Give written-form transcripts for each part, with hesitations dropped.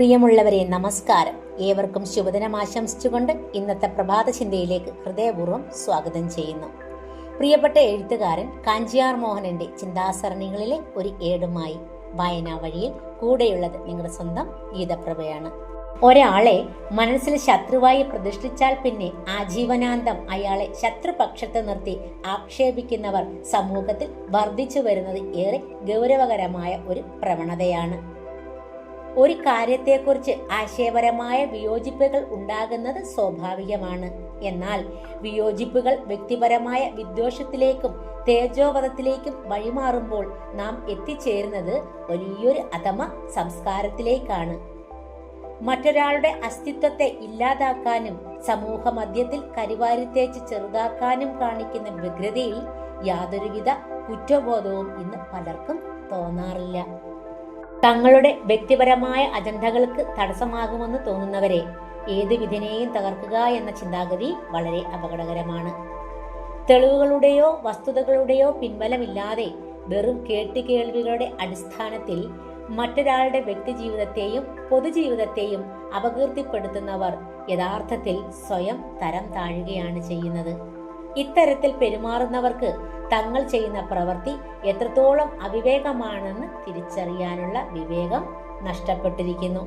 പ്രിയമുള്ളവരെ നമസ്കാരം. ഏവർക്കും ശുഭദിനം ആശംസിച്ചുകൊണ്ട് ഇന്നത്തെ പ്രഭാത ചിന്തയിലേക്ക് ഹൃദയപൂർവ്വം സ്വാഗതം ചെയ്യുന്നു. പ്രിയപ്പെട്ട എഴുത്തുകാരൻ കാഞ്ചിയാർ മോഹനന്റെ ചിന്താസരണികളിലെ ഒരു ഏടുമായി വായനാ വഴിയിൽ കൂടെയുള്ളത് നിങ്ങളുടെ സ്വന്തം ഗീതപ്രഭയാണ്. ഒരാളെ മനസ്സിൽ ശത്രുവായി പ്രതിഷ്ഠിച്ചാൽ പിന്നെ ആജീവനാന്തം അയാളെ ശത്രുപക്ഷത്ത് നിർത്തി ആക്ഷേപിക്കുന്നവർ സമൂഹത്തിൽ വർദ്ധിച്ചു വരുന്നത് ഏറെ ഗൗരവകരമായ ഒരു പ്രവണതയാണ്. ഒരു കാര്യത്തെക്കുറിച്ച് ആശയപരമായ വിയോജിപ്പുകൾ ഉണ്ടാകുന്നത് സ്വാഭാവികമാണ്. എന്നാൽ വിയോജിപ്പുകൾ വ്യക്തിപരമായ വിദ്വേഷത്തിലേക്കും തേജോവധത്തിലേക്കും വഴിമാറുമ്പോൾ നാം എത്തിച്ചേരുന്നത് വലിയൊരു അധമ സംസ്കാരത്തിലേക്കാണ്. മറ്റൊരാളുടെ അസ്തിത്വത്തെ ഇല്ലാതാക്കാനും സമൂഹ മധ്യത്തിൽ കരിവാരിത്തേച്ച് ചെറുതാക്കാനും കാണിക്കുന്ന വ്യഗ്രതയിൽ യാതൊരുവിധ കുറ്റബോധവും ഇന്ന് പലർക്കും തോന്നാറില്ല. തങ്ങളുടെ വ്യക്തിപരമായ അജണ്ടകൾക്ക് തടസ്സമാകുമെന്ന് തോന്നുന്നവരെ ഏത് വിധേനയും തകർക്കുക എന്ന ചിന്താഗതി വളരെ അപകടകരമാണ്. തെളിവുകളുടെയോ വസ്തുതകളുടെയോ പിൻബലമില്ലാതെ വെറും കേട്ടുകേൾവികളുടെ അടിസ്ഥാനത്തിൽ മറ്റൊരാളുടെ വ്യക്തിജീവിതത്തെയും പൊതുജീവിതത്തെയും അപകീർത്തിപ്പെടുത്തുന്നവർ യഥാർത്ഥത്തിൽ സ്വയം തരം താഴുകയാണ് ചെയ്യുന്നത്. ഇത്തരത്തിൽ പെരുമാറുന്നവർക്ക് തങ്ങൾ ചെയ്യുന്ന പ്രവൃത്തി എത്രത്തോളം അവിവേകമാണെന്ന് തിരിച്ചറിയാനുള്ള വിവേകം നഷ്ടപ്പെട്ടിരിക്കുന്നു.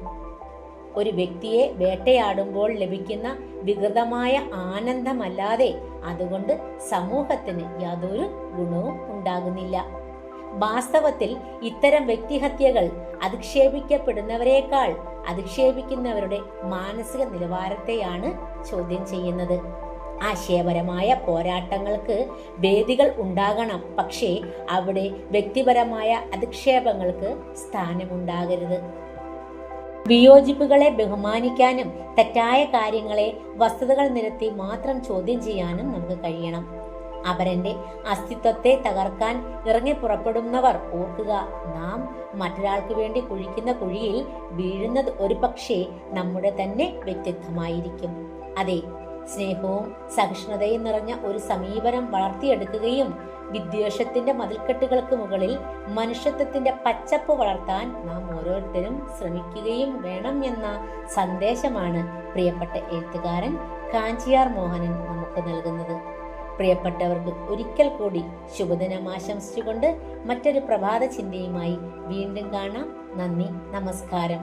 ഒരു വ്യക്തിയെ വേട്ടയാടുമ്പോൾ ലഭിക്കുന്ന വികൃതമായ ആനന്ദമല്ലാതെ അതുകൊണ്ട് സമൂഹത്തിന് യാതൊരു ഗുണവും ഉണ്ടാകുന്നില്ല. വാസ്തവത്തിൽ ഇത്തരം വ്യക്തിഹത്യകൾ അധിക്ഷേപിക്കപ്പെടുന്നവരെക്കാൾ അധിക്ഷേപിക്കുന്നവരുടെ മാനസിക നിലവാരത്തെയാണ് ചോദ്യം ചെയ്യുന്നത്. ആശയപരമായ പോരാട്ടങ്ങൾക്ക് വേദികൾ ഉണ്ടാകണം, പക്ഷേ അവിടെ വ്യക്തിപരമായ അധിക്ഷേപങ്ങൾക്ക് സ്ഥാനമുണ്ടാകരുത്. വിയോജിപ്പുകളെ ബഹുമാനിക്കാനും തെറ്റായ കാര്യങ്ങളെ വസ്തുതകൾ നിരത്തി മാത്രം ചോദ്യം ചെയ്യാനും നമുക്ക് കഴിയണം. അവരന്റെ അസ്തിത്വത്തെ തകർക്കാൻ ഇറങ്ങി പുറപ്പെടുന്നവർ ഓർക്കുക, നാം മറ്റൊരാൾക്ക് വേണ്ടി കുഴിക്കുന്ന കുഴിയിൽ വീഴുന്നത് ഒരു പക്ഷേ നമ്മുടെ തന്നെ വ്യക്തിത്വമായിരിക്കും. അതെ, സ്നേഹവും സഹിഷ്ണുതയും നിറഞ്ഞ ഒരു സമീപനം വളർത്തിയെടുക്കുകയും വിദ്വേഷത്തിന്റെ മതിൽക്കെട്ടുകൾക്ക് മുകളിൽ മനുഷ്യത്വത്തിന്റെ പച്ചപ്പ് വളർത്താൻ നാം ഓരോരുത്തരും ശ്രമിക്കുകയും വേണം എന്ന സന്ദേശമാണ് പ്രിയപ്പെട്ട എഴുത്തുകാരൻ കാഞ്ചിയാർ മോഹനൻ നമുക്ക് നൽകുന്നത്. പ്രിയപ്പെട്ടവർക്ക് ഒരിക്കൽ കൂടി ശുഭദിനം ആശംസിച്ചുകൊണ്ട് മറ്റൊരു പ്രഭാത ചിന്തയുമായി വീണ്ടും കാണാം. നന്ദി, നമസ്കാരം.